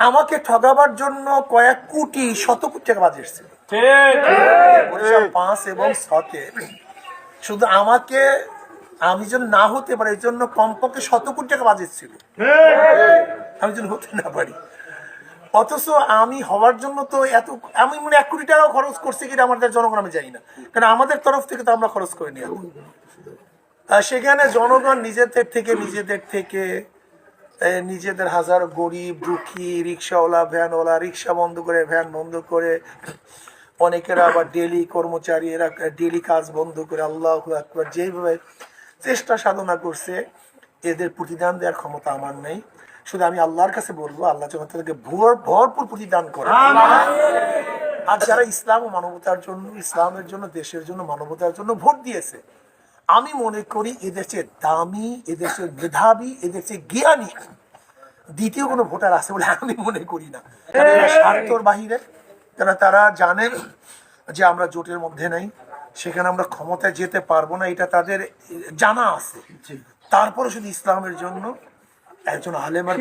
আমাকে ঠগাবার জন্য কয়েক কোটি শত কোটি টাকা বাজে এসেছিল 5 এবং 6-তে। শুধু আমাকে আমি যেন না হতে পারি এই জন্য কমপক্ষে 100 কোটি টাকা বাজেট ছিল, আমি যেন হতে না পারি। অথচ আমি হওয়ার জন্য তো এত, আমি মনে 1 কোটি টাকাও খরচ করছি কিনা আমাদের জনগণ আমি জানি না, কারণ আমাদের তরফ থেকে তো আমরা খরচ করে নিয়ে সেখানে জনগণ নিজেদের থেকে নিজেদের হাজার গরিব দুঃখী রিক্সাওয়ালা ভ্যানওয়ালা রিক্সা বন্ধ করে ভ্যান বন্ধ করে, অনেকেরা আবার ডেলি কর্মচারী এরা ডেলি কাজ বন্ধ করে আল্লাহু আকবার যেভাবে চেষ্টা সাধনা করছে, এদের প্রতিদান দেওয়ার ক্ষমতা আমার নেই। শুধু আমি আল্লাহর কাছে বলবো আল্লাহ যেন তাদেরকে ভরপুর প্রতিদান করে। আর যারা ইসলাম ও মানবতার জন্য, ইসলামের জন্য, দেশের জন্য, মানবতার জন্য ভোট দিয়েছে, আমি মনে করি এদেশের দামি, এদেশের মেধাবী, এদেশের জ্ঞানী দ্বিতীয় কোনো ভোটার আছে বলে আমি মনে করি না। স্বার্থর বাহিরে তারা জানেন যে আমরা জোটের মধ্যে নাই, সেখানে আমরা ক্ষমতায় যেতে পারবো না, এটা তাদের জানা আছে। তারপরে শুধু ইসলামের জন্য একজন আলেমের